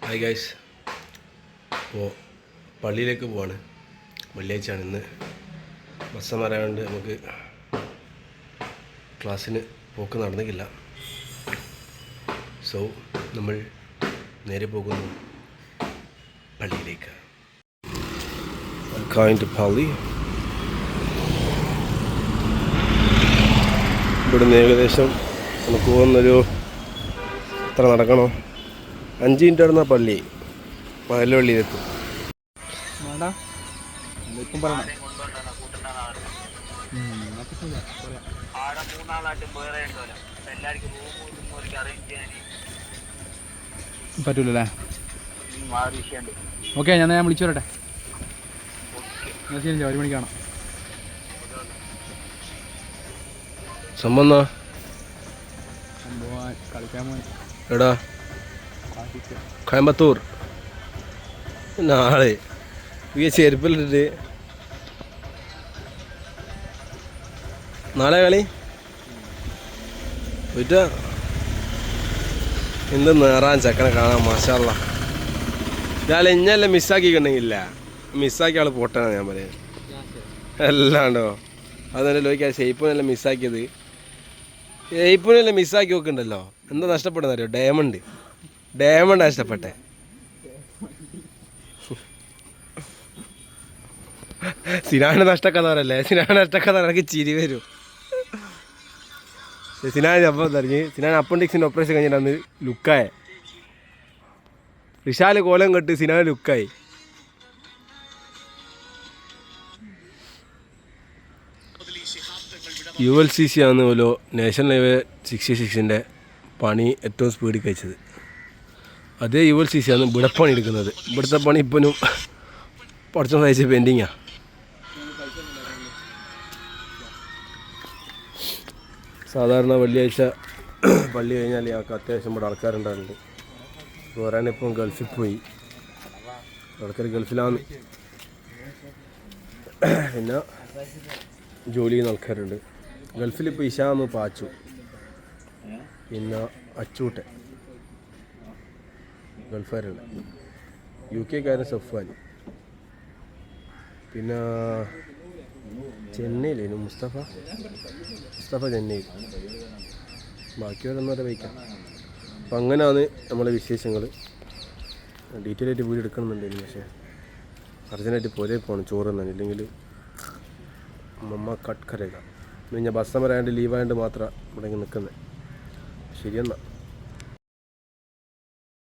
Hi guys, അപ്പോൾ പള്ളിയിലേക്ക് പോവാണ്. വെള്ളിയാഴ്ചയാണ് ഇന്ന്. ബസ് വരാണ്ട് നമുക്ക് ക്ലാസ്സിന് പോക്ക് നടന്നിട്ടില്ല. സോ നമ്മൾ നേരെ പോകുന്നു പള്ളിയിലേക്ക്. പള്ളി ഇവിടുന്ന് ഏകദേശം നമുക്ക് പോകുന്നൊരു എത്ര നടക്കണോ, 5 മിനിറ്റ് നടന്ന പള്ളി മലവള്ളിയിലെത്തും. പറ്റൂലല്ലേ? ഓക്കെ, ഞാൻ വിളിച്ചു വരട്ടെ. ശരി, 1 മണിക്ക് കാണാം. സംഭവം കളിക്കാൻ പോയി. എടാ, കോയമ്പത്തൂർ നാളെ ഈ ചെരുപ്പിലിട്ട് നാളെ കളി പോയിട്ട് എന്ത് നേറാൻ ചെക്കനെ കാണാൻ. മാഷാ അല്ലാ, ഞാൻ ഇഞ്ഞല്ല മിസ്സാക്കിയിട്ടുണ്ടെങ്കില്ല, മിസ്സാക്കിയ ആൾ പൊട്ടാണ് ഞാൻ പറയുന്നത്. അല്ലാണ്ടോ അതെന്നെ ലോയ്ക്ക് ഷെയ്പ്പിനെല്ലാം മിസ്സാക്കിയത്. ഷെയ്പ്പിനെല്ലാം മിസ്സാക്കി നോക്കുന്നുണ്ടല്ലോ. എന്താ നഷ്ടപ്പെടുന്ന അറിയോ? ഡയമണ്ട് നഷ്ടപ്പെട്ടെ. സിനാണ് നഷ്ടക്കഥറല്ലേ? സിനാണ് നഷ്ടക്കഥ. എനിക്ക് ചിരി വരും. സിനാൻ അപ്പം പറഞ്ഞ് സിനാൻ അപ്പൻഡിക്സിൻ്റെ ഓപ്പറേഷൻ കഴിഞ്ഞിട്ട് അന്ന് ലുക്കായ. റിഷാല് കോലം കെട്ട് സിനാൻ ലുക്കായി. ULCC ആണ് പോലോ നാഷണൽ ഹൈവേ 66ൻ്റെ പണി ഏറ്റവും സ്പീഡിൽ കഴിച്ചത്. അതേ ULCC ആണ് ഇവിടെ പണി എടുക്കുന്നത്. ഇവിടുത്തെ പണി ഇപ്പോഴും പഠിച്ച സഹിച്ച് പെൻഡിങ്ങാണ്. സാധാരണ വെള്ളിയാഴ്ച പള്ളി കഴിഞ്ഞാൽ ഞങ്ങൾക്ക് അത്യാവശ്യം ഇവിടെ ആൾക്കാരുണ്ടാകുന്നുണ്ട്. പറയാനിപ്പം ഗൾഫിൽ പോയി, ആൾക്കാർ ഗൾഫിലാണ്. പിന്നെ ജോലി ചെയ്യുന്ന ആൾക്കാരുണ്ട് ഗൾഫിൽ. ഇപ്പോൾ ഇഷാമ് പാച്ചു, പിന്നെ അച്ചൂട്ടെ ഗൾഫുകാരുണ്ട്. UK കാരൻ സഫ്വാൻ, പിന്നെ ചെന്നൈയിലേനു മുസ്തഫ ചെന്നൈയിൽ. ബാക്കിയോരൊന്നും വരെ വയ്ക്കാം. അപ്പം അങ്ങനെയാണ് നമ്മളെ വിശേഷങ്ങൾ. ഡീറ്റെയിൽ ആയിട്ട് വീഡിയോ എടുക്കണമെന്നുണ്ടായിരുന്നു, പക്ഷേ അർജൻറ്റായിട്ട് പോരേ പോകണം ചോറ് തന്നെ, ഇല്ലെങ്കിൽ മമ്മ കട്ട് കരയുക. പിന്നെ ബസ് സമരം ആയതുകൊണ്ട് ലീവായതുകൊണ്ട് മാത്രം ഇവിടെ നിൽക്കുന്നത്. ശരിയെന്നാ.